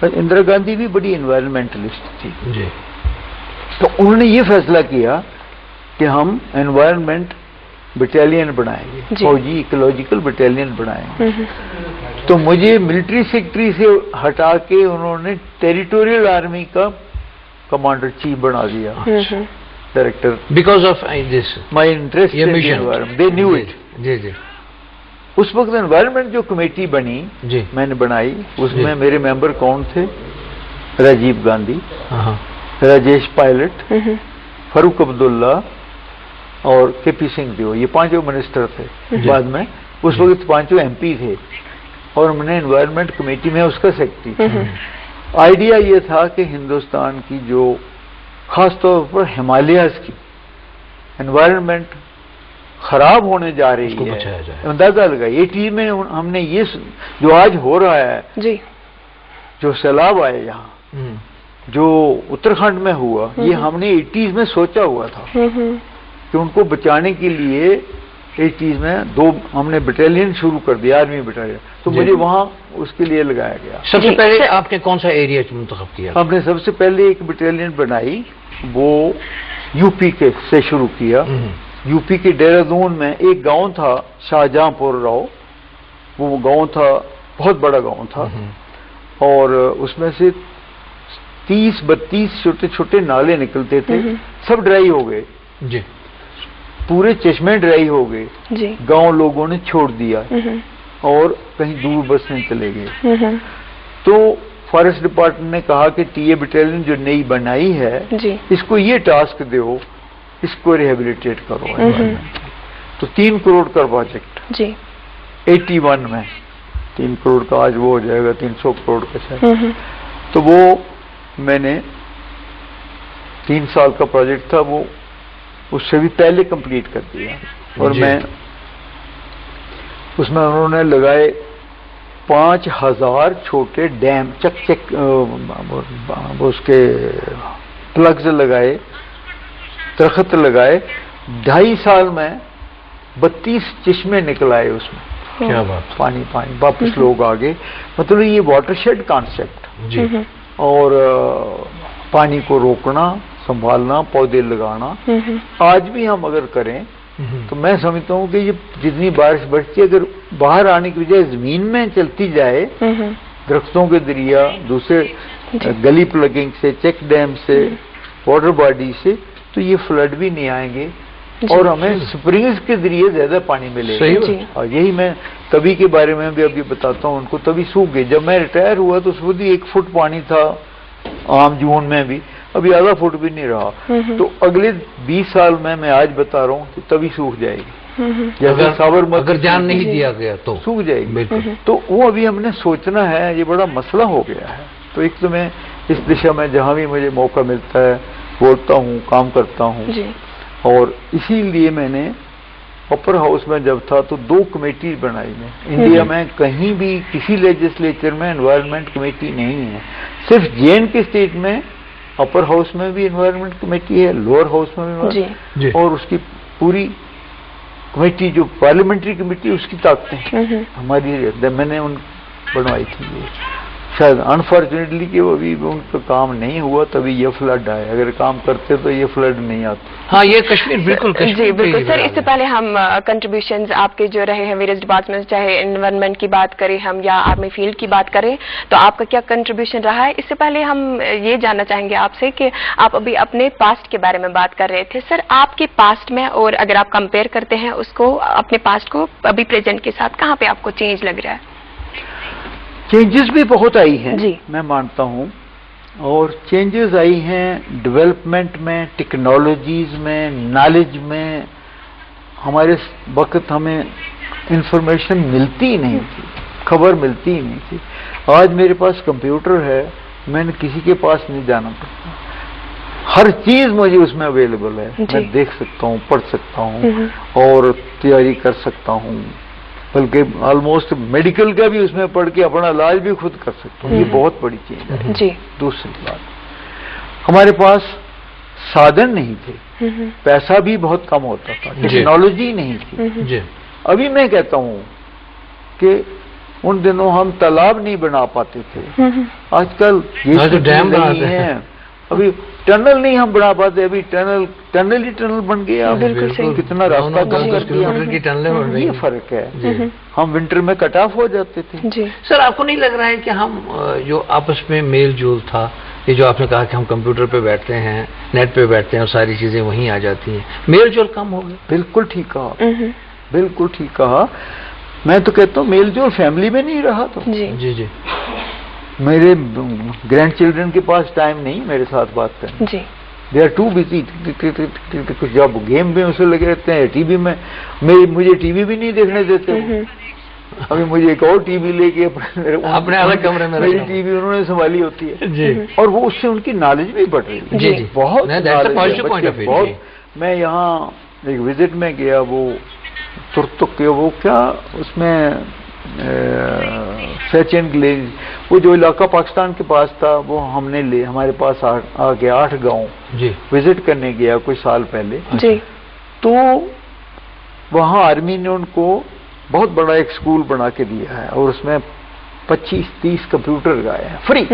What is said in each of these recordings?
इंदिरा गांधी भी बड़ी एनवायरमेंटलिस्ट थी जी। तो उन्होंने ये फैसला किया कि हम एनवायरमेंट बटालियन बनाएंगे, फौजी इकोलॉजिकल बटालियन बनाएंगे। तो मुझे मिलिट्री सेक्रेटरी से हटा के उन्होंने टेरिटोरियल आर्मी का कमांडर चीफ बना दिया, director, because of this my interest in environment, they knew it. जी जी। उस वक्त एनवायरमेंट जो कमेटी बनी जी मैंने बनाई, उसमें मेरे मेंबर कौन थे? राजीव गांधी, राजेश पायलट, फारूक अब्दुल्ला और केपी सिंह देव, ये पांचों मिनिस्टर थे। बाद में उस वक्त पांचों एमपी थे और मैंने एनवायरमेंट कमेटी में उसका सेक्रेटरी। आइडिया ये था कि हिंदुस्तान की जो खासतौर पर हिमालयाज की एनवायरमेंट खराब होने जा रही है, अंदाजा लगाइए। 80 में हमने ये जो आज हो रहा है जी, जो सैलाब आए यहाँ, जो उत्तराखंड में हुआ, ये हमने 80s में सोचा हुआ था कि उनको बचाने के लिए 80s में 2 हमने बटालियन शुरू कर दिया, आर्मी बटालियन। तो मुझे वहां उसके लिए लगाया गया। सबसे पहले आपने कौन सा एरिया मुंतखब किया? हमने सबसे पहले एक बटालियन बनाई, वो यूपी के से शुरू किया। यूपी के देहरादून में एक गांव था शाहजहांपुर राव, वो गांव था, बहुत बड़ा गांव था, और उसमें से 30-32 छोटे छोटे नाले निकलते थे, सब ड्राई हो गए जी, पूरे चश्मे ड्राई हो गए। गांव लोगों ने छोड़ दिया और कहीं दूर बसने चले गए। तो फॉरेस्ट डिपार्टमेंट ने कहा कि टीए बटालियन जो नई बनाई है इसको ये टास्क दो, इसको रिहेबिलिटेट करो। तो 3 करोड़ का प्रोजेक्ट जी 81 में, 3 करोड़ का आज वो हो जाएगा 300 करोड़ का शायद। तो वो मैंने 3 साल का प्रोजेक्ट था, वो उससे भी पहले कंप्लीट कर दिया। और मैं उसमें उन्होंने लगाए 5000 छोटे डैम, चक उसके प्लग्स लगाए, दरख्त लगाए। 2.5 साल में 32 चश्मे निकल आए उसमें। क्या बात। पानी वापस लोग आ गए। मतलब ये वाटरशेड कॉन्सेप्ट जी, और पानी को रोकना, संभालना, पौधे लगाना, आज भी हम अगर करें तो मैं समझता हूँ कि ये जितनी बारिश बढ़ती है, अगर बाहर आने की बजाय जमीन में चलती जाए, दरख्तों के जरिया, दूसरे गली प्लगिंग से, चेक डैम से, वाटर बॉडी से, तो ये फ्लड भी नहीं आएंगे और हमें स्प्रिंग्स के जरिए ज्यादा पानी मिलेगा। और यही मैं तभी के बारे में भी अभी बताता हूँ। उनको तभी सूख गए। जब मैं रिटायर हुआ तो उसमें भी 1 फुट पानी था आम जून में भी, अभी आधा फुट भी नहीं रहा। तो अगले 20 साल में मैं आज बता रहा हूँ कि तभी सूख जाएगी। जैसे साबरमती, अगर ध्यान नहीं दिया गया तो सूख जाएगी। तो वो अभी हमने सोचना है, ये बड़ा मसला हो गया है। तो एक तो मैं इस दिशा में जहां भी मुझे मौका मिलता है बोलता हूँ, काम करता हूँ। और इसीलिए मैंने अपर हाउस में जब था तो 2 कमेटी बनाई मैं। इंडिया में कहीं भी किसी लेजिस्लेचर में एनवायरनमेंट कमेटी नहीं है, सिर्फ जे&के स्टेट में अपर हाउस में भी एनवायरनमेंट कमेटी है, लोअर हाउस में भी, और उसकी पूरी कमेटी जो पार्लियामेंट्री कमेटी उसकी ताकतें हमारी मैंने उन बनवाई थी। शायद अनफॉर्चुनेटली कि वो अभी उनका काम नहीं हुआ, तभी ये फ्लड आया। अगर काम करते तो ये फ्लड नहीं आता। हाँ, ये कश्मीर बिल्कुल जी बिल्कुल सर। इससे पहले हम कंट्रीब्यूशंस आपके जो रहे हैं वेरियस डिपार्टमेंट, चाहे एनवायरनमेंट की बात करें हम या आर्मी फील्ड की बात करें, तो आपका क्या कंट्रीब्यूशन रहा है? इससे पहले हम ये जानना चाहेंगे आपसे कि आप अभी अपने पास्ट के बारे में बात कर रहे थे। सर, आपके पास्ट में और अगर आप कंपेयर करते हैं उसको, अपने पास्ट को अभी प्रेजेंट के साथ, कहाँ पे आपको चेंज लग रहा है? चेंजेस भी बहुत आई हैं मैं मानता हूं, और चेंजेस आई हैं डेवलपमेंट में, टेक्नोलॉजीज में, नॉलेज में। हमारे वक्त हमें इंफॉर्मेशन मिलती ही नहीं थी, खबर मिलती ही नहीं थी। आज मेरे पास कंप्यूटर है, मैंने किसी के पास नहीं जाना पड़ता, हर चीज मुझे उसमें अवेलेबल है। मैं देख सकता हूँ, पढ़ सकता हूँ और तैयारी कर सकता हूँ, बल्कि ऑलमोस्ट मेडिकल का भी उसमें पढ़ के अपना इलाज भी खुद कर सकता हूँ। ये बहुत बड़ी चीज है जी। दूसरी बात, हमारे पास साधन नहीं थे, पैसा भी बहुत कम होता था, टेक्नोलॉजी नहीं थी। अभी मैं कहता हूँ कि उन दिनों हम तालाब नहीं बना पाते थे। आजकल ये तो डैम बनाते हैं। अभी टनल नहीं हम बना पाते, अभी टनल ही टनल बन गया। बिल्कुल कितना रास्ता कम कर दिया, की टनलें बन रही ये फर्क है। हम विंटर में कट ऑफ हो जाते थे। जी सर, आपको नहीं लग रहा है कि हम जो आपस में मेल जोल था, ये जो आपने कहा कि हम कंप्यूटर पे बैठते हैं, नेट पे बैठते हैं और सारी चीजें वहीं आ जाती हैं, मेल जोल कम हो गया? बिल्कुल ठीक कहा, बिल्कुल ठीक कहा। मैं तो कहता हूँ मेल जोल फैमिली में नहीं रहा। तो जी जी जी, मेरे ग्रैंड चिल्ड्रन के पास टाइम नहीं मेरे साथ बात करने। जी दे आर टू बिजी। कुछ जब गेम में उसे लगे रहते हैं, टीवी में मुझे टीवी भी नहीं देखने देते। अभी मुझे एक और टीवी लेके अपने अलग कमरे में मेरी टीवी उन्होंने संभाली होती है जी, और वो उससे उनकी नॉलेज भी बढ़ रही है। जी जी, बहुत बहुत। मैं यहाँ एक विजिट में गया, वो तुर्तुक के वो क्या उसमें सचिन ग्लेज, वो जो इलाका पाकिस्तान के पास था वो हमारे पास आ गया। 8 गांव जी विजिट करने गया कुछ साल पहले जी। तो वहाँ आर्मी ने उनको बहुत बड़ा एक स्कूल बना के दिया है और उसमें 25-30 कंप्यूटर लगाए हैं फ्री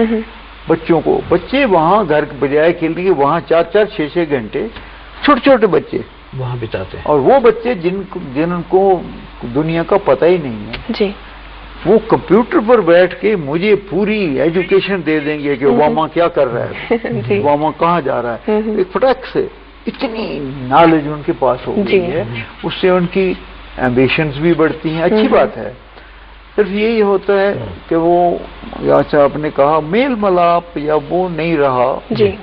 बच्चों को। बच्चे वहाँ घर के बजाय खेलने के वहाँ 4-4, 6-6 घंटे छोटे छोटे बच्चे वहाँ बिताते हैं। और वो बच्चे जिनको दुनिया का पता ही नहीं है जी, वो कंप्यूटर पर बैठ के मुझे पूरी एजुकेशन दे देंगे कि ओबामा क्या कर रहा है, ओबामा कहाँ जा रहा है। एक फटाक से इतनी नॉलेज उनके पास हो गई है, उससे उनकी एम्बिशंस भी बढ़ती हैं। अच्छी बात है। सिर्फ यही होता है कि वो अच्छा आपने कहा मेल मलाप या वो नहीं रहा,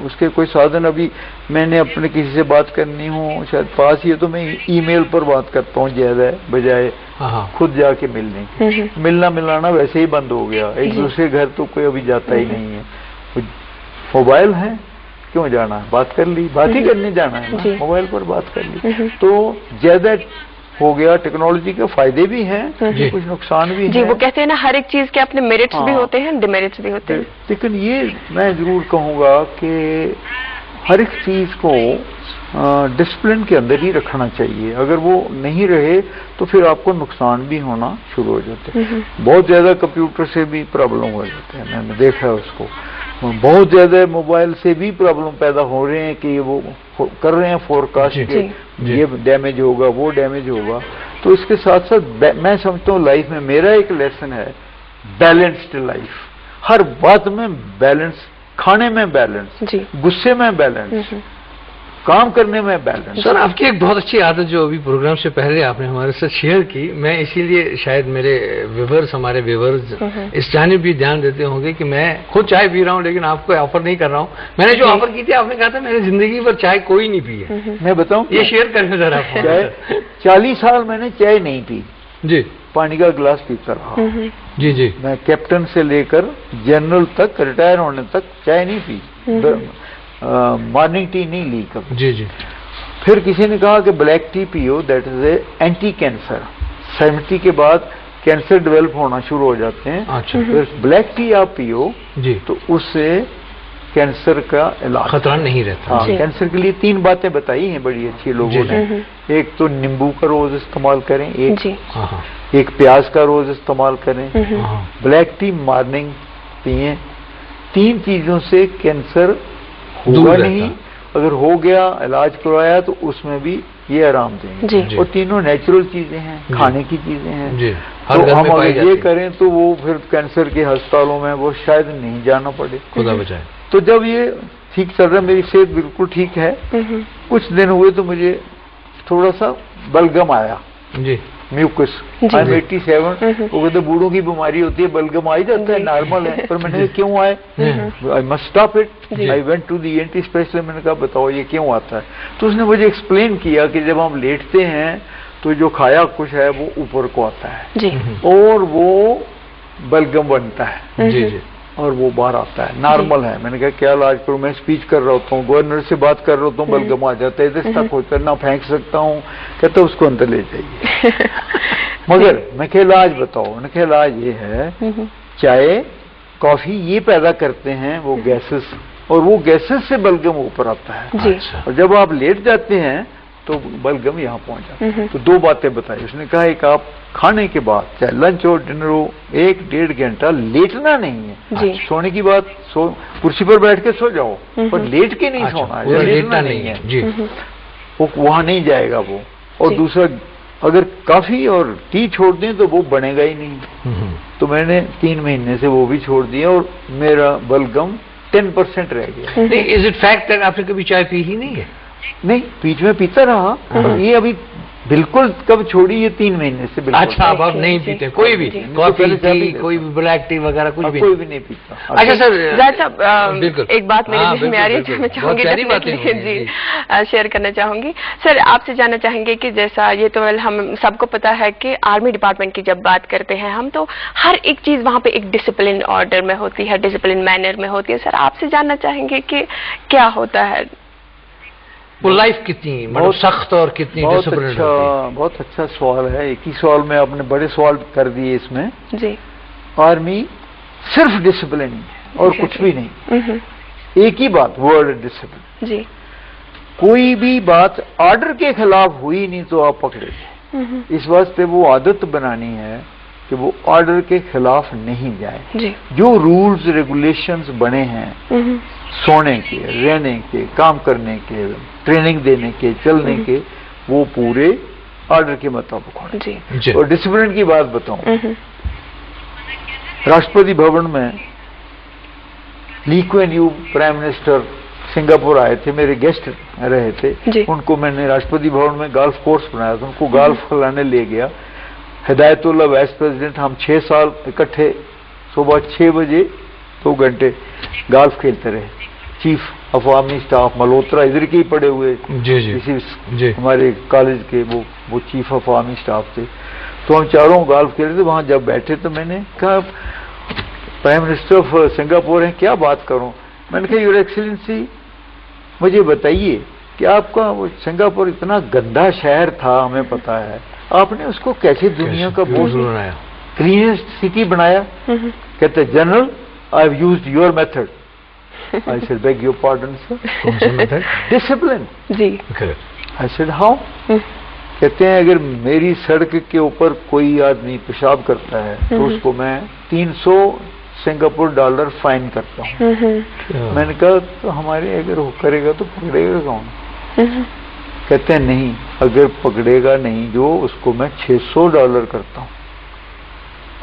उसके कोई साधन। अभी मैंने अपने किसी से बात करनी हो शायद पास ही है तो मैं ईमेल पर बात करता हूँ ज्यादा बजाय खुद जाके मिलने की। मिलना मिलाना वैसे ही बंद हो गया, एक दूसरे घर तो कोई अभी जाता ही नहीं है। मोबाइल है क्यों जाना है, बात कर ली, बात ही करने जाना है, मोबाइल पर बात कर ली। तो ज्यादा हो गया। टेक्नोलॉजी के फायदे भी हैं, कुछ नुकसान भी जी। वो कहते हैं ना हर एक चीज के अपने मेरिट्स भी होते हैं, डिमेरिट्स भी होते हैं। लेकिन ये मैं जरूर कहूँगा कि हर एक चीज को डिसिप्लिन के अंदर ही रखना चाहिए। अगर वो नहीं रहे तो फिर आपको नुकसान भी होना शुरू हो जाते हैं। बहुत ज्यादा कंप्यूटर से भी प्रॉब्लम हो जाते हैं, मैंने देखा है उसको। बहुत ज्यादा मोबाइल से भी प्रॉब्लम पैदा हो रहे हैं कि वो कर रहे हैं फोरकास्ट के ये डैमेज होगा, वो डैमेज होगा। तो इसके साथ साथ मैं समझता हूँ लाइफ में मेरा एक लेसन है बैलेंस्ड लाइफ। हर बात में बैलेंस, खाने में बैलेंस, गुस्से में बैलेंस, काम करने में बैलेंस। सर, आपकी एक बहुत अच्छी आदत जो अभी प्रोग्राम से पहले आपने हमारे साथ शेयर की, मैं इसीलिए शायद मेरे व्यूअर्स, हमारे व्यूअर्स इस जानिब भी ध्यान देते होंगे कि मैं खुद चाय पी रहा हूँ लेकिन आपको ऑफर नहीं कर रहा हूँ। मैंने जो ऑफर की थी आपने कहा था मैंने जिंदगी भर चाय कोई नहीं पी है। मैं बताऊँ, ये शेयर करें जरा आप। चाय 40 साल मैंने चाय नहीं पी जी, पानी का गिलास पीता रहा। जी जी, मैं कैप्टन से लेकर जनरल तक रिटायर होने तक चाय नहीं पी, मॉर्निंग टी नहीं ली कभी। जी जी। फिर किसी ने कहा कि ब्लैक टी पियो, that is a anti cancer. 70 के बाद कैंसर डेवलप होना शुरू हो जाते हैं। अच्छा। फिर ब्लैक टी आप पियो जी, तो उससे कैंसर का इलाज, खतरा नहीं रहता। हाँ, कैंसर के लिए 3 बातें बताई हैं बड़ी अच्छी लोगों ने। एक तो नींबू का रोज इस्तेमाल करें, एक प्याज का रोज इस्तेमाल करें, ब्लैक टी मॉर्निंग पिए। 3 चीजों से कैंसर होगा नहीं, अगर हो गया इलाज करवाया तो उसमें भी ये आराम देंगे। और तीनों नेचुरल चीजें हैं, खाने की चीजें हैं। तो हम अगर ये करें तो वो फिर कैंसर के अस्पतालों में वो शायद नहीं जाना पड़े, खुदा बचाए। तो जब ये ठीक चल रहा है, मेरी सेहत बिल्कुल ठीक है। कुछ दिन हुए तो मुझे थोड़ा सा बलगम आया जी, म्यूकस। I am 87। वो कहते बूढ़ों की बीमारी होती है, बलगम आ ही जाता है, नॉर्मल है। पर मैंने कहा क्यों आए, I must stop it. I went to the ENT specialist. मैंने कहा बताओ ये क्यों आता है। तो उसने मुझे एक्सप्लेन किया कि जब हम लेटते हैं तो जो खाया कुछ है वो ऊपर को आता है और वो बलगम बनता है जी, और वो बाहर आता है, नॉर्मल है। मैंने कहा क्या इलाज करूं, मैं स्पीच कर रहा होता हूँ, गवर्नर से बात कर रहा होता हूँ, बलगम आ जाता है, इधर तक होता है, ना फेंक सकता हूँ। कहता उसको अंदर ले जाइए। मगर मैं क्या इलाज बताओ, मैंने क्या इलाज ये है, चाय कॉफी ये पैदा करते हैं वो गैसेस, और वो गैसेस से बलगम ऊपर आता है। और जब आप लेट जाते हैं तो तो बलगम यहाँ पहुंचा। तो दो बातें बताई उसने। कहा एक, आप खाने के बाद चाहे लंच हो डिनर हो 1-1.5 घंटा लेटना नहीं है। सोने की बात, कुर्सी पर बैठ के सो जाओ पर लेट के नहीं सोना है, लेटना नहीं है, वो वहां नहीं जाएगा वो। और दूसरा, अगर कॉफी और टी छोड़ दें तो वो बनेगा ही नहीं। तो मैंने 3 महीने से वो भी छोड़ दिया और मेरा बलगम 10% रह गया। नहीं, इज इट फैक्ट दैट आपने कभी चाय पी ही नहीं है? नहीं, बीच में पीता रहा, और ये अभी बिल्कुल कब छोड़ी, ये 3 महीने से बिल्कुल। अच्छा, आप नहीं पीते कोई भी कॉफी टी, कोई भी ब्लैक टी वगैरह कुछ भी? कोई भी नहीं पीता। अच्छा सर, बिल्कुल एक बात मेरे ध्यान में आ रही है, मैं चाहूंगी जी शेयर करना चाहूंगी। सर, आपसे जानना चाहेंगे कि जैसा ये तो हम सबको पता है कि आर्मी डिपार्टमेंट की जब बात करते हैं हम, तो हर एक चीज वहाँ पे एक डिसिप्लिन ऑर्डर में होती है, डिसिप्लिन मैनर में होती है। सर, आपसे जानना चाहेंगे कि क्या होता है वो लाइफ कितनी बहुत सख्त और कितनी डिसिप्लिन? बहुत अच्छा सवाल है। एक ही सवाल में आपने बड़े सवाल कर दिए इसमें जी। आर्मी सिर्फ डिसिप्लिन और कुछ भी नहीं। एक ही बात, वर्ड डिसिप्लिन जी। कोई भी बात ऑर्डर के खिलाफ हुई नहीं तो आप पकड़े। इस वास्ते वो आदत बनानी है कि वो ऑर्डर के खिलाफ नहीं जाए जी। जो रूल्स रेगुलेशंस बने हैं सोने के, रहने के, काम करने के, ट्रेनिंग देने के, चलने के, वो पूरे ऑर्डर के मुताबिक होने जी। और डिसिप्लिन की बात बताऊं, राष्ट्रपति भवन में ली कुएन यू प्राइम मिनिस्टर सिंगापुर आए थे, मेरे गेस्ट रहे थे। उनको मैंने राष्ट्रपति भवन में गोल्फ कोर्स बनाया था, उनको गोल्फ खिलाने ले गया। हिदायतुल्लाह वाइस प्रेसिडेंट, हम 6 साल इकट्ठे सुबह 6 बजे 2 घंटे गोल्फ खेलते रहे। Chief of army staff Malhotra इधर के ही पड़े हुए इसी हमारे कॉलेज के, वो चीफ ऑफ आर्मी स्टाफ थे। तो हम चारों गोल्फ खेल रहे थे। वहां जब बैठे तो मैंने कहा, प्राइम मिनिस्टर ऑफ सिंगापुर हैं, क्या बात करूं? मैंने कहा, योर एक्सीलेंसी मुझे बताइए कि आपका वो सिंगापुर इतना गंदा शहर था, हमें पता है, आपने उसको कैसे दुनिया का मोस्ट क्लीनेस्ट सिटी बनाया? कहते, general I have used your method. I said, beg your pardon, sir. कौन सा मेथड? Discipline. जी. I said, how? कहते हैं अगर मेरी सड़क के ऊपर कोई आदमी पेशाब करता है तो उसको मैं 300 सिंगापुर डॉलर फाइन करता हूँ। मैंने कहा, तो हमारे अगर वो करेगा तो पकड़ेगा कौन? कहते हैं नहीं, अगर पकड़ेगा नहीं जो, उसको मैं $600 करता हूँ।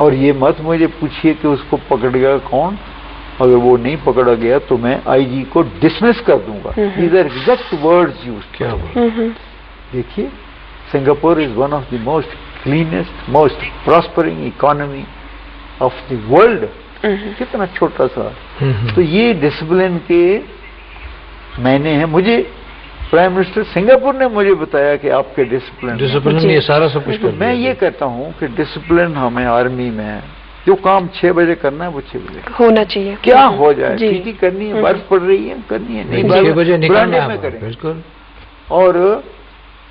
और ये मत मुझे पूछिए कि उसको पकड़ेगा कौन, अगर वो नहीं पकड़ा गया तो मैं आईजी को डिसमिस कर दूंगा। These are exact words used। क्या देखिए, Singapore is one of the most cleanest, most prospering economy of the world. कितना छोटा सा। तो ये डिसिप्लिन के मैंने हैं। मुझे प्राइम मिनिस्टर सिंगापुर ने मुझे बताया कि आपके डिसिप्लिन ये सारा सब कुछ। मैं ये कहता हूँ कि डिसिप्लिन हमें आर्मी में जो काम 6 बजे करना है वो 6 बजे होना चाहिए। क्या हो जाए, पीटी करनी है, बर्फ पड़ रही है, करनी है, नहीं 6 बजे निकलना है, करें। बिल्कुल। और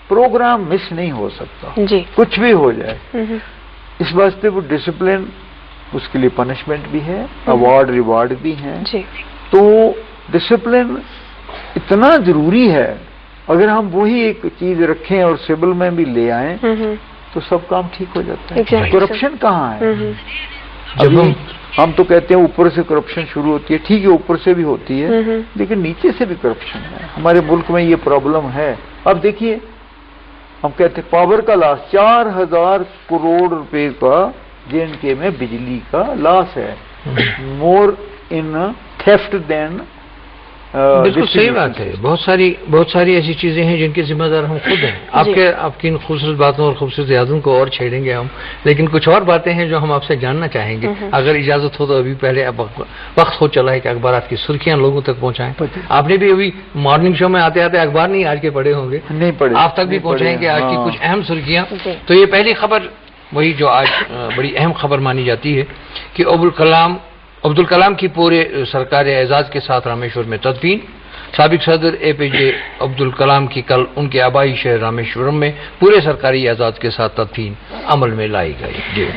प्रोग्राम मिस नहीं हो सकता जी। कुछ भी हो जाए। इस वास्ते वो डिसिप्लिन, उसके लिए पनिशमेंट भी है, अवार्ड रिवार्ड भी है जी। तो डिसिप्लिन इतना जरूरी है। अगर हम वही एक चीज रखें और सिविल में भी ले आए तो सब काम ठीक हो जाता है। करप्शन कहाँ है? जब हम तो कहते हैं ऊपर से करप्शन शुरू होती है, ठीक है, ऊपर से भी होती है, लेकिन नीचे से भी करप्शन है। हमारे मुल्क में ये प्रॉब्लम है। अब देखिए, हम कहते हैं पावर का लॉस, 4000 करोड़ रुपए का J&K में बिजली का लॉस है। मोर इन थेफ्ट देन। बिल्कुल सही बात है। बहुत सारी ऐसी चीजें हैं जिनके जिम्मेदार हम खुद हैं। आपकी इन खूबसूरत बातों और खूबसूरत यादों को और छेड़ेंगे हम, लेकिन कुछ और बातें हैं जो हम आपसे जानना चाहेंगे। अगर इजाजत हो तो अभी पहले वक्त हो चला है कि अखबार की सुर्खियां लोगों तक पहुंचाएं। आपने भी अभी मॉर्निंग शो में आते आते अखबार नहीं आज के पढ़े होंगे, नहीं पढ़े, आप तक भी पहुंचाएंगे आज की कुछ अहम सुर्खियां। तो ये पहली खबर वही जो आज बड़ी अहम खबर मानी जाती है कि अब्दुल कलाम की पूरे सरकारी एजाज के साथ रामेश्वर में तदफीन। साबिक सदर APJ अब्दुल कलाम की कल उनके आबाई शहर रामेश्वरम में पूरे सरकारी एजाज के साथ तदफीन अमल में लाई गई। जी।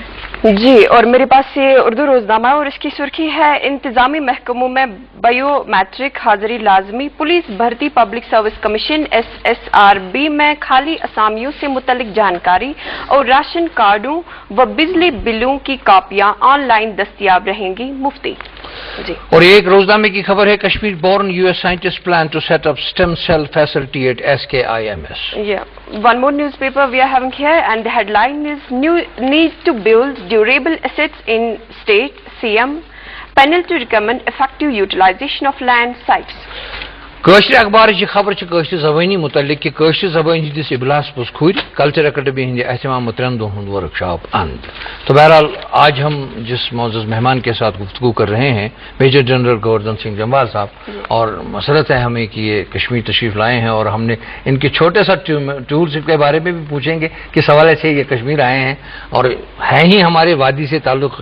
जी, और मेरे पास ये उर्दू रोजनामा और इसकी सुर्खी है, इंतजामी महकमों में बायोमेट्रिक हाजिरी लाजमी, पुलिस भर्ती पब्लिक सर्विस कमीशन SSRB में खाली असामियों से मुतल्लिक जानकारी और राशन कार्डों व बिजली बिलों की कॉपियां ऑनलाइन दस्तयाब रहेंगी मुफ्ती। जी। और एक रोजनामे की खबर है, Kashmir born US scientist plan to set up stem cell facility at SKIMS। One more newspaper we are having here, and the headline is need to build durable assets in state. CM panel to recommend effective utilization of land sites. Kashmir अखबार की खबर कश्मीर जबानी मुतल्लिक कि कश्मीर जबानी हंदिस इबलास पुस खुर culture academy हंद एहतमाम 3 दोहन workshop अंत। तो बहरहाल आज हम जिस मौजूद मेहमान के साथ गुफ्तगू कर रहे हैं मेजर जनरल गोवर्धन सिंह जम्वाल साहब, और मसरत है हमें कि ये कश्मीर तशरीफ लाए हैं और हमने इनके छोटे सा टूल्स के बारे में भी पूछेंगे कि सवाल से ये कश्मीर आए हैं और है ही हमारे वादी से ताल्लुक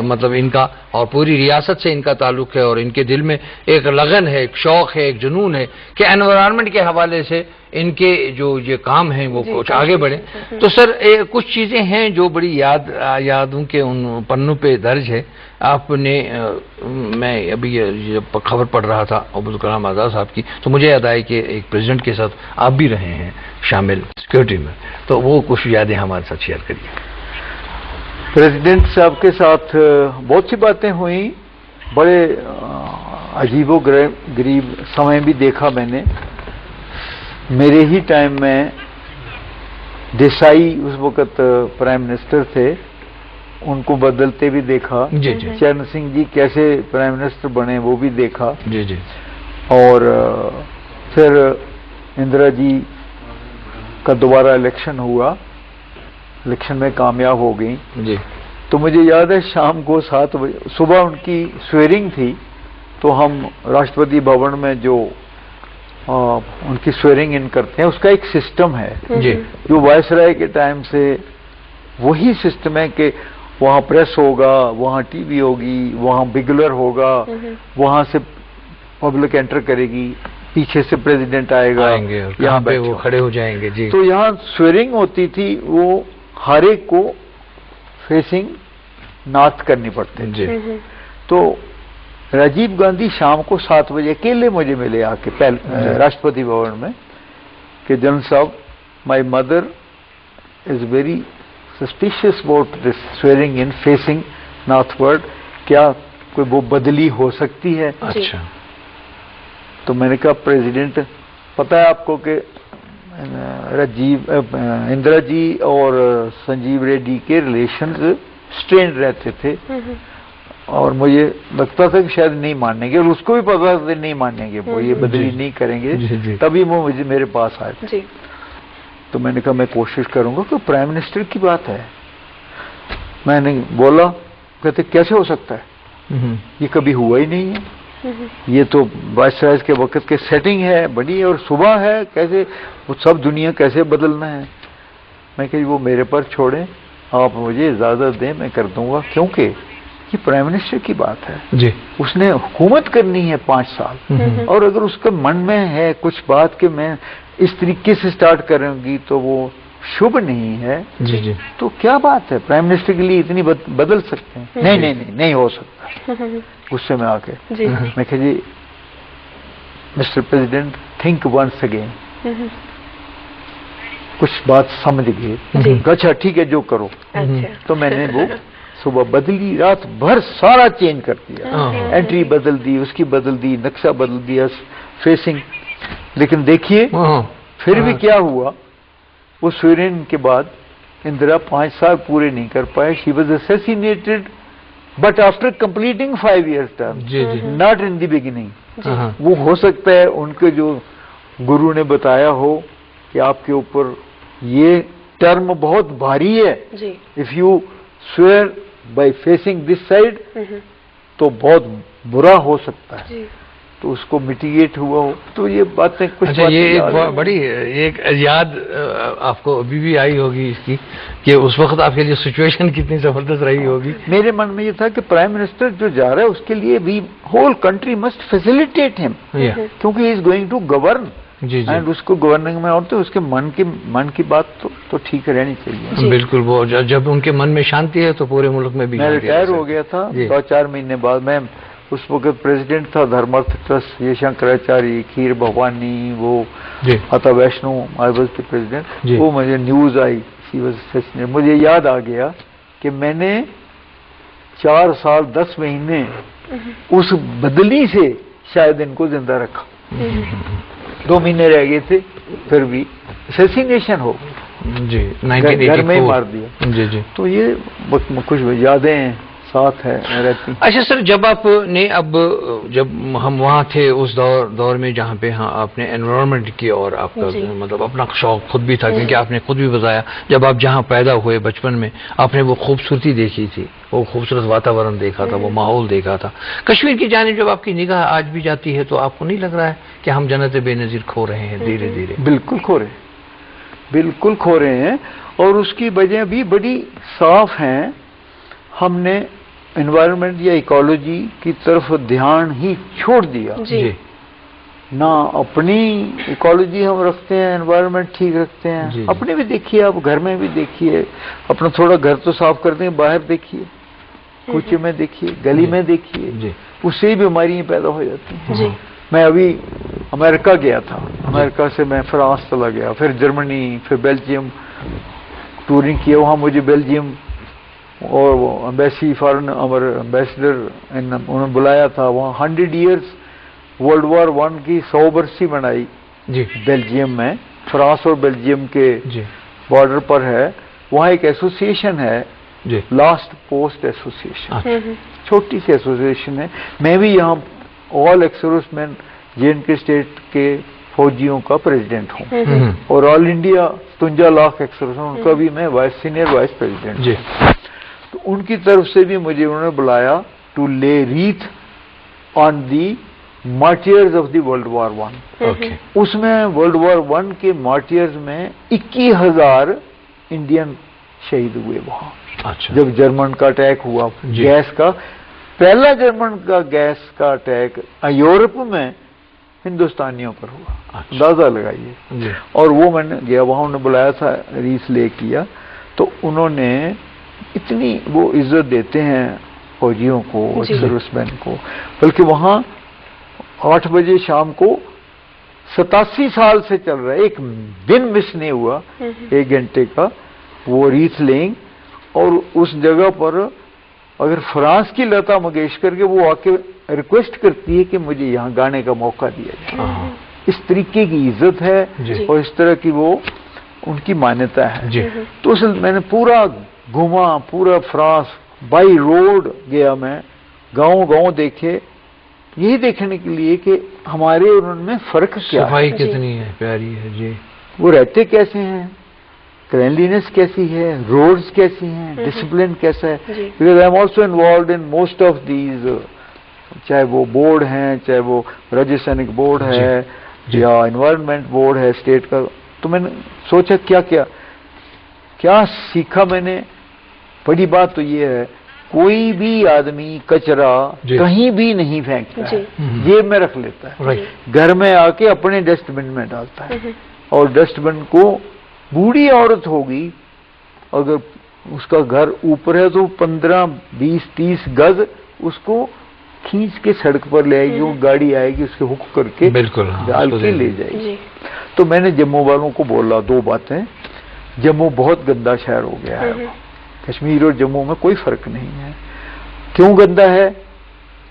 मतलब इनका और पूरी रियासत से इनका ताल्लुक है और इनके दिल में एक लगन है, एक शौक है, एक जुनून है कि एनवायरनमेंट के हवाले से इनके जो ये काम हैं वो कुछ आगे बढ़े। तो सर कुछ चीजें हैं जो बड़ी यादों के उन पन्नों पे दर्ज है। आपने मैं अभी ये खबर पढ़ रहा था अब्दुल कलाम आज़ाद साहब की, तो मुझे याद आया कि एक प्रेसिडेंट के साथ आप भी रहे हैं शामिल सिक्योरिटी में, तो वो कुछ यादें हमारे साथ शेयर करिए। प्रेसिडेंट साहब के साथ बहुत सी बातें हुई, बड़े अजीबो गरीब समय भी देखा मैंने। मेरे ही टाइम में देसाई उस वक्त प्राइम मिनिस्टर थे, उनको बदलते भी देखा। जी जी। चरण सिंह जी कैसे प्राइम मिनिस्टर बने वो भी देखा। जी जी। और फिर इंदिरा जी का दोबारा इलेक्शन हुआ, इलेक्शन में कामयाब हो गई जी। तो मुझे याद है शाम को 7 बजे सुबह उनकी स्वेरिंग थी, तो हम राष्ट्रपति भवन में जो उनकी स्वेरिंग इन करते हैं उसका एक सिस्टम है जी, जो वायसराय के टाइम से वही सिस्टम है कि वहाँ प्रेस होगा, वहाँ टीवी होगी, वहाँ बिगुलर होगा, वहाँ से पब्लिक एंटर करेगी, पीछे से प्रेसिडेंट आएगा, यहाँ पे वो खड़े हो जाएंगे जी। तो यहाँ स्वेरिंग होती थी, वो हर एक को फेसिंग नॉर्थ करनी पड़ती जी। तो राजीव गांधी शाम को 7 बजे अकेले मुझे मिले आके राष्ट्रपति भवन में कि जनरल साहब, my mother is very suspicious about this swearing in facing northward, क्या कोई वो बदली हो सकती है? अच्छा। तो मैंने कहा प्रेसिडेंट, पता है आपको कि इंदिरा जी और संजीव रेड्डी के रिलेशंस स्ट्रेंड रहते थे और मुझे लगता था कि शायद नहीं मानेंगे, और उसको भी पता था नहीं मानेंगे, वो ये बदली नहीं करेंगे, तभी वो मुझे मेरे पास आए। तो मैंने कहा मैं कोशिश करूंगा कि प्राइम मिनिस्टर की बात है। मैंने बोला, कहते कैसे हो सकता है, ये कभी हुआ ही नहीं है, ये तो वायसराय के वक्त के सेटिंग है बनी और सुबह है, कैसे वो सब दुनिया कैसे बदलना है? मैं कही वो मेरे पर छोड़ें, आप मुझे इजाजत दें, मैं कर दूंगा, क्योंकि ये प्राइम मिनिस्टर की बात है जी। उसने हुकूमत करनी है 5 साल, और अगर उसके मन में है कुछ बात कि मैं इस तरीके से स्टार्ट करूंगी तो वो शुभ नहीं है जी जी। तो क्या बात है, प्राइम मिनिस्टर के लिए इतनी बदल सकते हैं? नहीं नहीं नहीं नहीं हो सकता। गुस्से में आके मैं कहा जी mister president think once again, कुछ बात समझ गए, अच्छा ठीक है जो करो। तो मैंने वो सुबह बदली, रात भर सारा चेंज कर दिया, एंट्री बदल दी, उसकी बदल दी, नक्शा बदल दिया, फेसिंग। लेकिन देखिए फिर भी क्या हुआ, उस स्वेरिंग के बाद इंदिरा 5 साल पूरे नहीं कर पाए। She was assassinated but after completing 5 years term, not in the beginning. वो हो सकता है उनके जो गुरु ने बताया हो कि आपके ऊपर ये टर्म बहुत भारी है, if you swear by facing this side तो बहुत बुरा हो सकता है, तो उसको मिटिगेट हुआ हो। तो ये बातें कुछ अच्छा, ये एक बड़ी एक याद आपको अभी भी आई होगी इसकी कि उस वक्त आपके लिए सिचुएशन कितनी जबरदस्त रही होगी। मेरे मन में ये था कि प्राइम मिनिस्टर जो जा रहा है उसके लिए भी whole country must facilitate him, क्योंकि he is going to govern जी जी। एंड उसको गवर्निंग में और तो उसके मन की बात तो ठीक रहनी चाहिए। बिल्कुल, वो जब उनके मन में शांति है तो पूरे मुल्क में भी। मैं रिटायर हो गया था 2-4 महीने बाद। मैं उस वक्त प्रेसिडेंट था धर्मार्थ ट्रस्ट, ये शंकराचार्य, खीर भवानी, वो माता Vaishno, I was the president. वो मुझे न्यूज आई, मुझे याद आ गया कि मैंने 4 साल 10 महीने उस बदली से शायद इनको जिंदा रखा। 2 महीने रह गए थे, फिर भी असैसिनेशन हो जी, घर में ही मार दिया। जी जी। तो ये कुछ यादें साथ है रहती। अच्छा सर, जब आपने जब हम वहाँ थे उस दौर में जहाँ पे आपने एनवायरनमेंट की और आपका मतलब अपना शौक खुद भी था, क्योंकि आपने खुद भी बताया जब आप जहाँ पैदा हुए बचपन में आपने वो खूबसूरती देखी थी, वो खूबसूरत वातावरण देखा था, वो माहौल देखा था। कश्मीर की जानिब जब आपकी निगाह आज भी जाती है तो आपको नहीं लग रहा है कि हम जन्नत बेनज़ीर खो रहे हैं धीरे धीरे? बिल्कुल खो रहे हैं और उसकी वजह भी बड़ी साफ है। हमने एनवायरनमेंट या इकोलॉजी की तरफ ध्यान ही छोड़ दिया। जी। ना अपनी इकोलॉजी हम रखते हैं, एनवायरनमेंट ठीक रखते हैं। जी। अपने भी देखिए, आप घर में भी देखिए, अपना थोड़ा घर तो साफ करते हैं, बाहर देखिए, कूचे में देखिए, गली में देखिए, उससे ही बीमारियां पैदा हो जाती हैं। मैं अभी अमेरिका गया था, अमेरिका से मैं फ्रांस चला गया, फिर जर्मनी, फिर बेल्जियम टूरिंग किया। वहाँ मुझे बेल्जियम और वो एम्बेसी फॉरेन एम्बेसडर उन्होंने बुलाया था। वहाँ 100 ईयर्स वर्ल्ड वॉर 1 की 100 बरसी मनाई बेल्जियम में। फ्रांस और बेल्जियम के बॉर्डर पर है। वहाँ एक एसोसिएशन है, लास्ट पोस्ट एसोसिएशन, छोटी सी एसोसिएशन है। मैं भी यहाँ all ex serviceman J&K state के फौजियों का प्रेसिडेंट हूँ और all India 53 lakh ex serviceman, उनका भी मैं सीनियर वाइस प्रेसिडेंट हूँ। तो उनकी तरफ से भी मुझे उन्होंने बुलाया टू ले wreath on the martyrs of the world war 1। उसमें वर्ल्ड वॉर 1 के मार्टियर्स में 21,000 इंडियन शहीद हुए वहां। अच्छा। जब जर्मन का अटैक हुआ, गैस का पहला जर्मन का गैस का अटैक यूरोप में हिंदुस्तानियों पर हुआ। अच्छा। अंदाजा लगाइए। और वो मैंने गया वहां, उन्होंने बुलाया था, रीस ले किया। तो उन्होंने इतनी वो इज्जत देते हैं फौजियों को, सर्विसमैन को, बल्कि वहां 8 बजे शाम को 87 साल से चल रहा है, एक दिन मिस नहीं हुआ, 1 घंटे का वो रीथ लेइंग। और उस जगह पर अगर फ्रांस की लता मंगेशकर के वो आके रिक्वेस्ट करती है कि मुझे यहाँ गाने का मौका दिया जाए। इस तरीके की इज्जत है और इस तरह की वो उनकी मान्यता है। तो मैंने पूरा घुमा, पूरा फ्रांस, बाई रोड गया मैं, गांव देखे, यही देखने के लिए कि हमारे और उनमें फर्क क्या है, सफाई कितनी है, प्यारी है जी, वो रहते कैसे हैं, क्लीनलीनेस कैसी है, रोड्स कैसी हैं, डिसिप्लिन कैसा है। Because I am also involve in most of these, चाहे वो बोर्ड हैं, चाहे वो राज्य सैनिक बोर्ड है या एनवायरनमेंट बोर्ड है स्टेट का। तो मैंने सोचा क्या सीखा मैंने। बड़ी बात तो ये है, कोई भी आदमी कचरा कहीं भी नहीं फेंकता है, जेब में रख लेता है, घर में आके अपने डस्टबिन में डालता है। और डस्टबिन को बूढ़ी औरत होगी, अगर उसका घर ऊपर है तो 15, 20, 30 गज उसको खींच के सड़क पर ले आएगी, वो गाड़ी आएगी उसके हुक करके डाल के ले जाएगी। तो मैंने जम्मू वालों को बोला 2 बातें। जम्मू बहुत गंदा शहर हो गया है, कश्मीर और जम्मू में कोई फर्क नहीं है। क्यों गंदा है?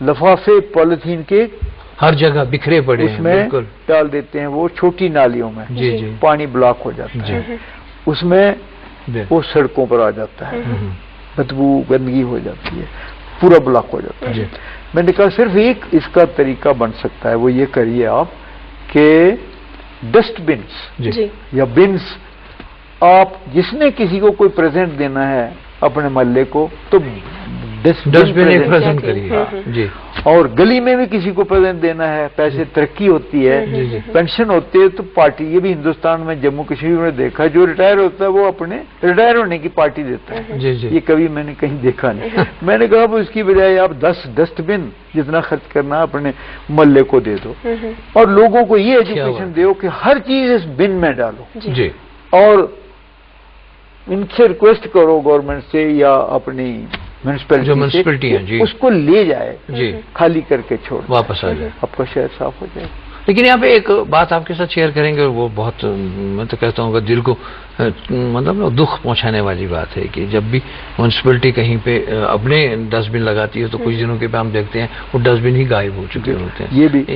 लिफाफे पॉलिथीन के हर जगह बिखरे पड़े हैं, उसमें डाल देते हैं, वो छोटी नालियों में पानी ब्लॉक हो जाता है, उसमें वो सड़कों पर आ जाता है, बदबू गंदगी हो जाती है, पूरा ब्लॉक हो जाता है। मैंने कहा सिर्फ एक इसका तरीका बन सकता है, वो ये करिए आप कि डस्टबिन्स या बिन्स, आप जिसने किसी को कोई प्रेजेंट देना है अपने मोहल्ले को, तो डस्टबिन प्रेजेंट करिए जी। और गली में भी किसी को प्रेजेंट देना है, पैसे तरक्की होती है, पेंशन होती है तो पार्टी, ये भी हिंदुस्तान में जम्मू कश्मीर में देखा, जो रिटायर होता है वो अपने रिटायर होने की पार्टी देता है जी जी। ये कभी मैंने कहीं देखा नहीं। मैंने कहा वो इसकी बजाय आप 10 डस्टबिन जितना खर्च करना है अपने मोहल्ले को दे दो और लोगों को ये एजुकेशन दो कि हर चीज इस बिन में डालो जी। और इनसे रिक्वेस्ट करो गवर्नमेंट से या अपनी म्यूनिसिपैलिटी है जी, उसको ले जाए जी, खाली करके छोड़ वापस आ जाए, आपका शहर साफ हो जाए। लेकिन यहाँ पे एक बात आपके साथ शेयर करेंगे और वो बहुत, मैं तो कहता हूँ दिल को मतलब दुख पहुंचाने वाली बात है कि जब भी म्यूनिसिपैलिटी कहीं पे अपने डस्टबिन लगाती है तो कुछ दिनों के बाद हम देखते हैं वो डस्टबिन ही गायब हो चुके होते हैं।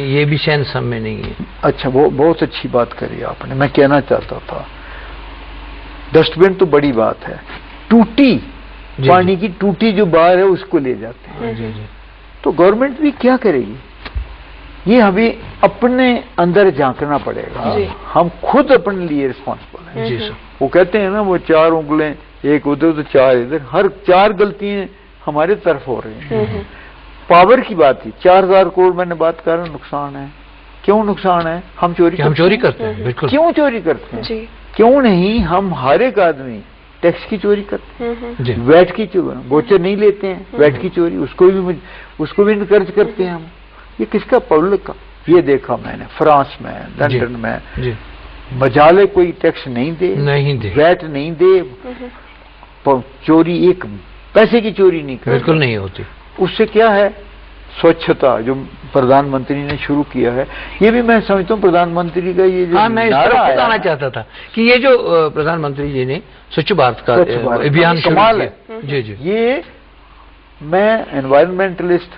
ये भी चैन सब में नहीं है। अच्छा, वो बहुत अच्छी बात करी आपने। मैं कहना चाहता था डस्टबिन तो बड़ी बात है, टूटी पानी की टूटी जो बाहर है उसको ले जाते हैं जी जी। तो गवर्नमेंट भी क्या करेगी, ये हमें अपने अंदर झांकना पड़ेगा। हम खुद अपने लिए रिस्पॉन्सिबल हैं जी सर। वो कहते हैं ना वो 4 उंगलें एक उधर तो 4 इधर, हर 4 गलतियां हमारे तरफ हो रही हैं। पावर की बात थी, 4000 करोड़ मैंने बात कर रहा, नुकसान है। क्यों नुकसान है? हम चोरी करते हैं। बिल्कुल। क्यों चोरी करते हैं? क्यों नहीं? हम हर एक आदमी टैक्स की चोरी करते हैं, वैट की चोरी, गोचर नहीं लेते हैं, वैट की चोरी, उसको भी इनकरेज करते हैं हम। ये किसका? पब्लिक का। ये देखा मैंने फ्रांस में, लंदन में, मजाले कोई टैक्स नहीं दे, वैट नहीं दे, चोरी एक पैसे की चोरी नहीं करते, बिल्कुल नहीं होती। उससे क्या है? स्वच्छता जो प्रधानमंत्री ने शुरू किया है, ये भी मैं समझता हूँ प्रधानमंत्री का ये जो मैं बताना चाहता था कि ये जो प्रधानमंत्री जी ने स्वच्छ भारत का अभियान कमाल है। जी जी। ये मैं एनवायरमेंटलिस्ट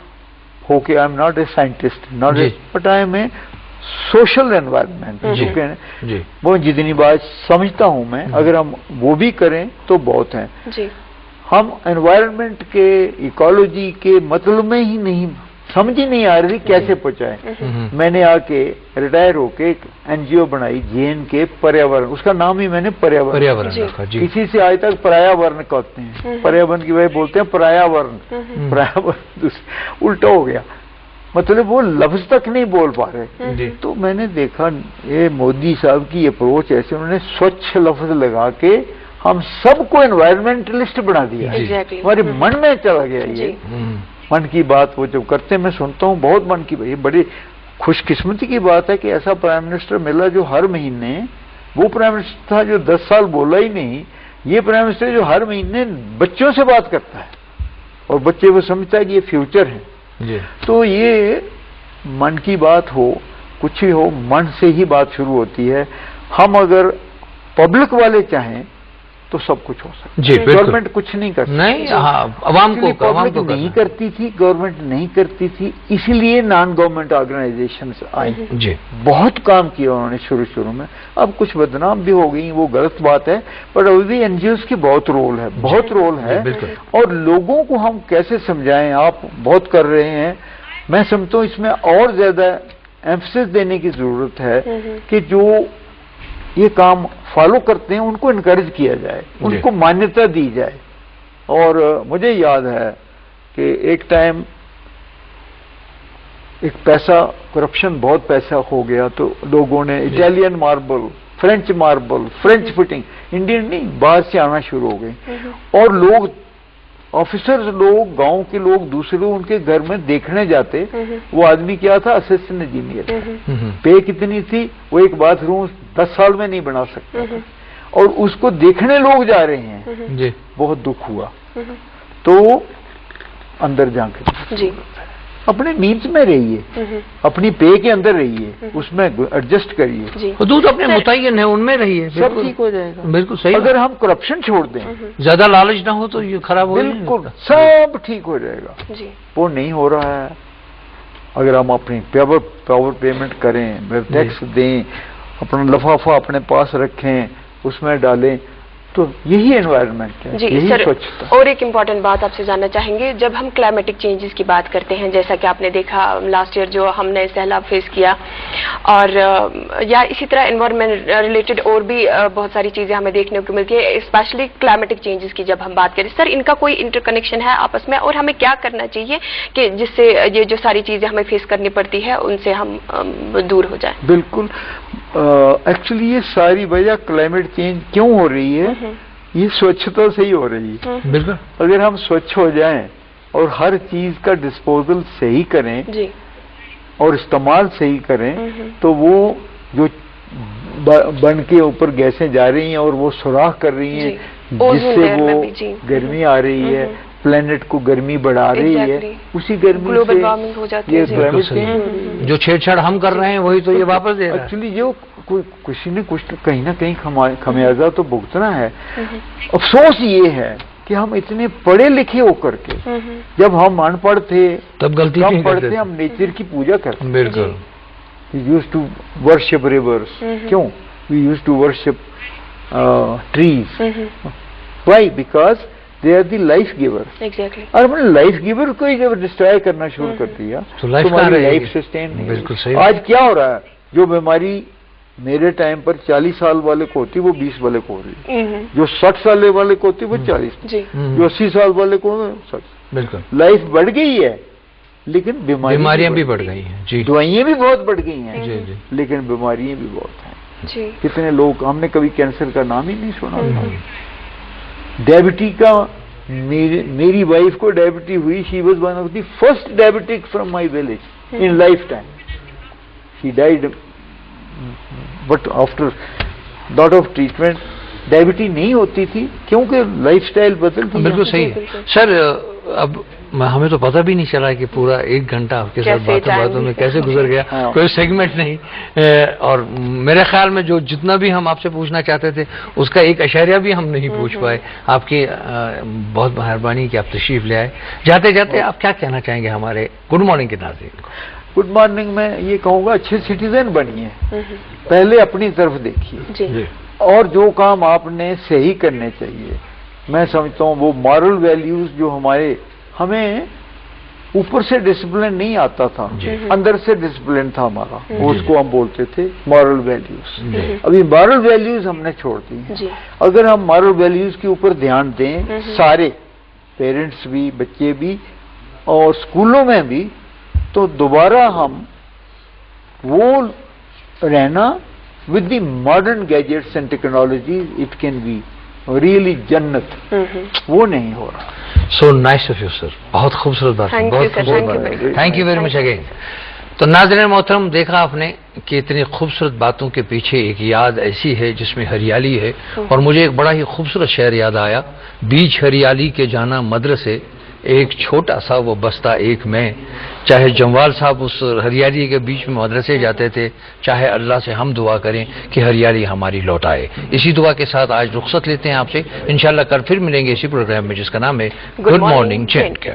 होके, I am not a scientist, not a, but I am a social environment. वो जितनी बात समझता हूं मैं, अगर हम वो भी करें तो बहुत है। हम एनवायरमेंट के, इकोलॉजी के मतलब में ही नहीं, समझ ही नहीं आ रही कैसे पहुंचाए। मैंने आके रिटायर होके एक एनजीओ बनाई JN के पर्यावरण, उसका नाम ही मैंने पर्यावरण रखा। किसी से आज तक पर्यावरण कहते हैं, पर्यावरण की वजह बोलते हैं पर्यावरण उल्टा हो गया, मतलब वो लफ्ज तक नहीं बोल पा रहे। तो मैंने देखा ये मोदी साहब की अप्रोच ऐसे, उन्होंने स्वच्छ लफ्ज लगा के हम सबको एनवायरमेंटलिस्ट बना दिया। हमारे मन में चला गया ये। मन की बात वो जब करते हैं मैं सुनता हूँ, बहुत मन की बात, ये बड़ी खुशकिस्मती की बात है कि ऐसा प्राइम मिनिस्टर मिला जो हर महीने, वो प्राइम मिनिस्टर था जो 10 साल बोला ही नहीं, ये प्राइम मिनिस्टर जो हर महीने बच्चों से बात करता है और बच्चे वो समझता है कि ये फ्यूचर है। तो ये मन की बात हो, कुछ ही हो, मन से ही बात शुरू होती है। हम अगर पब्लिक वाले चाहें तो सब कुछ हो सकता है। गवर्नमेंट कुछ नहीं करती, नहीं, अवाम को पब्लिक नहीं करती थी, गवर्नमेंट नहीं करती थी, इसीलिए नॉन गवर्नमेंट ऑर्गेनाइजेशंस आई, बहुत काम किया उन्होंने शुरू में। अब कुछ बदनाम भी हो गई, वो गलत बात है, पर अभी भी एनजीओस की बहुत रोल है, बहुत रोल है। और लोगों को हम कैसे समझाएं, आप बहुत कर रहे हैं, मैं समझता हूँ इसमें और ज्यादा एम्फसिस देने की जरूरत है कि जो ये काम फॉलो करते हैं उनको इनकरेज किया जाए, उनको मान्यता दी जाए। और मुझे याद है कि एक टाइम एक पैसा, करप्शन बहुत पैसा हो गया, तो लोगों ने Italian marble, French fitting, Indian नहीं, बाहर से आना शुरू हो गई। और लोग, ऑफिसर्स लोग, गांव के लोग दूसरे लोग उनके घर में देखने जाते। वो आदमी क्या था? Assistant engineer. पे कितनी थी? वो एक बाथरूम 10 साल में नहीं बना सकता था, और उसको देखने लोग जा रहे हैं। बहुत दुख हुआ। तो अंदर जाके अपने मीन्स में रहिए, अपनी पे के अंदर रहिए, उसमें एडजस्ट करिए, हदूद अपने मुतय्यन है उनमें रहिए, सब ठीक हो जाएगा। बिल्कुल सही। अगर हम करप्शन छोड़ दें, ज्यादा लालच ना हो तो ये खराब हो, बिल्कुल सब ठीक हो जाएगा। वो नहीं हो रहा है। अगर हम अपनी पावर पेमेंट करें, टैक्स दें, अपना लिफाफा अपने पास रखें, उसमें डालें, तो यही एनवायरनमेंट है, यही स्वच्छता। और एक इम्पॉर्टेंट बात आपसे जानना चाहेंगे, जब हम क्लाइमेटिक चेंजेस की बात करते हैं, जैसा कि आपने देखा लास्ट ईयर जो हमने सैलाब फेस किया, और या इसी तरह एनवायरमेंट रिलेटेड और भी बहुत सारी चीजें हमें देखने को मिलती है, स्पेशली क्लाइमेटिक चेंजेस की जब हम बात करें। सर, इनका कोई इंटरकनेक्शन है आपस में, और हमें क्या करना चाहिए कि जिससे ये जो सारी चीजें हमें फेस करनी पड़ती है उनसे हम दूर हो जाए? बिल्कुल, एक्चुअली ये सारी वजह क्लाइमेट चेंज क्यों हो रही है, ये स्वच्छता से ही हो रही है। बिल्कुल, अगर हम स्वच्छ हो जाएं और हर चीज का डिस्पोजल सही करें जी, और इस्तेमाल सही करें, तो वो जो बन के ऊपर गैसें जा रही हैं और वो सुराख कर रही हैं, जिससे वो गर्मी आ रही है, प्लेनेट को गर्मी बढ़ा रही है, उसी गर्मी ग्लोबल वार्मिंग हो जाती है। ये क्लाइमेट चेंज जो छेड़छाड़ हम कर रहे हैं वही तो ये वापस दे रहा है। एक्चुअली जो किसी ने कुछ कहीं ना कहीं खमियाजा तो भुगतना है। अफसोस ये है कि हम इतने पढ़े लिखे होकर के, जब हम अनपढ़ थे तब गलती नहीं पढ़ते, हम नेचर की पूजा करते। बिल्कुल, We used to worship rivers. क्यों? We used to worship trees. Why? Because they are the life givers. Exactly. और हमने लाइफ गिवर को ही जब डिस्ट्रॉय करना शुरू कर दिया तो लाइफ सस्टेन नहीं। बिल्कुल सही। आज क्या हो रहा है, जो बीमारी मेरे टाइम पर 40 साल वाले को होती वो 20 वाले को हो रही है, जो 60 साल वाले को होती वो 40, जो 80 साल वाले को 60। बिल्कुल, लाइफ बढ़ गई है लेकिन बीमारियां भी बढ़ गई हैं जी, दवाइयां भी बहुत बढ़ गई हैं जी जी, लेकिन बीमारियां भी बहुत हैं जी। कितने लोग, हमने कभी कैंसर का नाम ही नहीं सुना था। डायबिटी का, मेरी वाइफ को डायबिटी हुई, she was one of the first diabetic from my village in lifetime. She died but after lot of treatment. Diabetes नहीं होती थी क्योंकि लाइफस्टाइल बदल गई। बिल्कुल सही है सर। अब हमें तो पता भी नहीं चला कि पूरा 1 घंटा आपके साथ बातों में कैसे गुजर गया। हाँ। कोई सेगमेंट नहीं, और मेरे ख्याल में जो जितना भी हम आपसे पूछना चाहते थे उसका 1 इशारा भी हम नहीं पूछ पाए। आपकी बहुत मेहरबानी कि आप तशरीफ ले आए। जाते जाते आप क्या कहना चाहेंगे हमारे गुड मॉर्निंग के नाज़रीन को? गुड मॉर्निंग में ये कहूँगा, अच्छे सिटीजन बनिए, पहले अपनी तरफ देखिए, और जो काम आपने सही करने चाहिए। मैं समझता हूँ वो मॉरल वैल्यूज जो हमें ऊपर से डिसिप्लिन नहीं आता था, अंदर से डिसिप्लिन था हमारा, उसको हम बोलते थे मॉरल वैल्यूज। अभी मॉरल वैल्यूज हमने छोड़ दी। अगर हम मॉरल वैल्यूज के ऊपर ध्यान दें, सारे पेरेंट्स भी, बच्चे भी, और स्कूलों में भी, तो दोबारा हम वो रहना with the modern gadgets and technologies, it can be really जन्नत, वो नहीं हो रहा। So nice of you sir, बहुत खूबसूरत बात है, बहुत खूबसूरत बात है। Thank you very much again. तो नाज़रीन मोहतरम, देखा आपने कि इतनी खूबसूरत बातों के पीछे एक याद ऐसी है जिसमें हरियाली है। और मुझे एक बड़ा ही खूबसूरत शेर याद आया, बीच हरियाली के जाना मदरसे, एक छोटा सा वो बस्ता एक में। चाहे जमवाल साहब उस हरियाली के बीच में मदरसे जाते थे, चाहे अल्लाह से हम दुआ करें कि हरियाली हमारी लौट आए। इसी दुआ के साथ आज रुखसत लेते हैं आपसे। इंशाल्लाह कल फिर मिलेंगे इसी प्रोग्राम में जिसका नाम है गुड मॉर्निंग जे एंड के।